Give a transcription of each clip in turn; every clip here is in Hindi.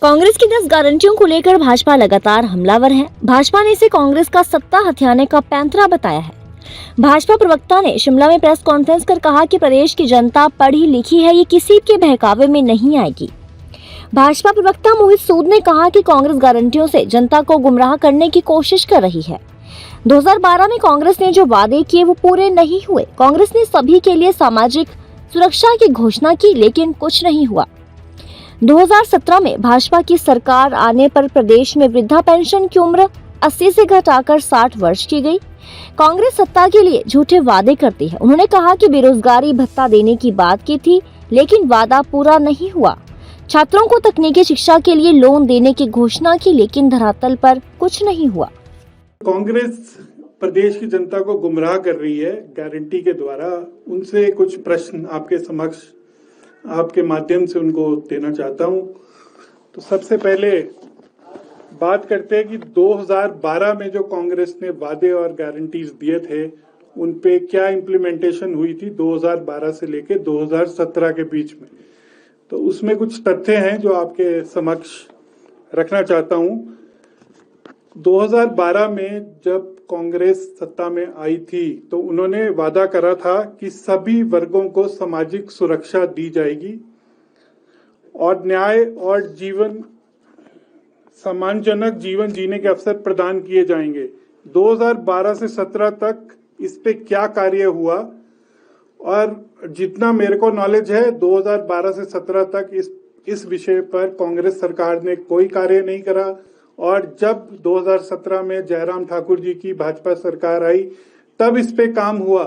कांग्रेस की 10 गारंटियों को लेकर भाजपा लगातार हमलावर है। भाजपा ने इसे कांग्रेस का सत्ता हथियाने का पैंतरा बताया है। भाजपा प्रवक्ता ने शिमला में प्रेस कॉन्फ्रेंस कर कहा कि प्रदेश की जनता पढ़ी लिखी है, ये किसी के बहकावे में नहीं आएगी। भाजपा प्रवक्ता मोहित सूद ने कहा कि कांग्रेस गारंटियों से जनता को गुमराह करने की कोशिश कर रही है। 2012 में कांग्रेस ने जो वादे किए वो पूरे नहीं हुए। कांग्रेस ने सभी के लिए सामाजिक सुरक्षा की घोषणा की, लेकिन कुछ नहीं हुआ। 2017 में भाजपा की सरकार आने पर प्रदेश में वृद्धा पेंशन की उम्र 80 से घटाकर 60 वर्ष की गई। कांग्रेस सत्ता के लिए झूठे वादे करती है। उन्होंने कहा कि बेरोजगारी भत्ता देने की बात की थी, लेकिन वादा पूरा नहीं हुआ। छात्रों को तकनीकी शिक्षा के लिए लोन देने की घोषणा की, लेकिन धरातल पर कुछ नहीं हुआ। कांग्रेस प्रदेश की जनता को गुमराह कर रही है गारंटी के द्वारा। उनसे कुछ प्रश्न आपके समक्ष आपके माध्यम से उनको देना चाहता हूं। तो सबसे पहले बात करते हैं कि 2012 में जो कांग्रेस ने वादे और गारंटीज दिए थे, उन पे क्या इम्प्लीमेंटेशन हुई थी 2012 से लेके 2017 के बीच में। तो उसमें कुछ तथ्य हैं जो आपके समक्ष रखना चाहता हूं। 2012 में जब कांग्रेस सत्ता में आई थी तो उन्होंने वादा करा था कि सभी वर्गों को सामाजिक सुरक्षा दी जाएगी और न्याय और सम्मानजनक जीवन जीने के अवसर प्रदान किए जाएंगे। 2012 से 17 तक इस पे क्या कार्य हुआ, और जितना मेरे को नॉलेज है 2012 से 17 तक इस विषय पर कांग्रेस सरकार ने कोई कार्य नहीं करा। और जब 2017 में जयराम ठाकुर जी की भाजपा सरकार आई तब इस पे काम हुआ,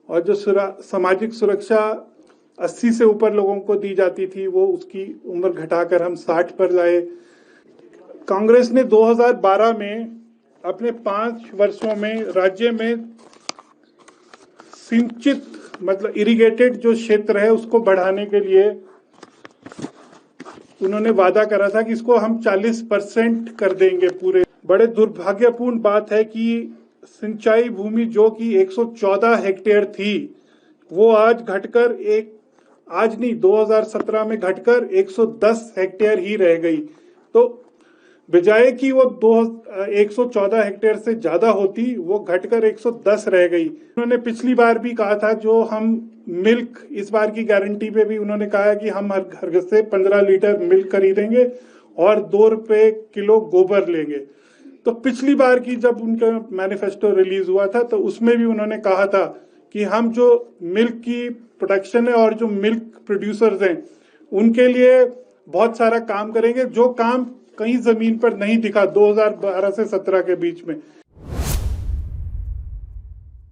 और जो सामाजिक सुरक्षा 80 से ऊपर लोगों को दी जाती थी वो उसकी उम्र घटाकर हम 60 पर लाए। कांग्रेस ने 2012 में अपने 5 वर्षों में राज्य में सिंचित मतलब इरिगेटेड जो क्षेत्र है उसको बढ़ाने के लिए उन्होंने वादा करा था कि इसको हम 40% कर देंगे पूरे। बड़े दुर्भाग्यपूर्ण बात है कि सिंचाई भूमि जो कि 114 हेक्टेयर थी वो आज घटकर 2017 में घटकर 110 हेक्टेयर ही रह गई। तो बजाय कि वो 114 हेक्टेयर से ज्यादा होती, वो घटकर 110 रह गई। उन्होंने पिछली बार भी कहा था, जो हम मिल्क इस बार की गारंटी पे भी उन्होंने कहा कि हम हर घर से 15 लीटर मिल्क खरीदेंगे और 2 रुपए किलो गोबर लेंगे। तो पिछली बार की जब उनका मैनिफेस्टो रिलीज हुआ था तो उसमें भी उन्होंने कहा था कि हम जो मिल्क की प्रोडक्शन है और जो मिल्क प्रोड्यूसर्स हैं उनके लिए बहुत सारा काम करेंगे, जो काम कहीं जमीन पर नहीं दिखा 2012 से 17 के बीच में।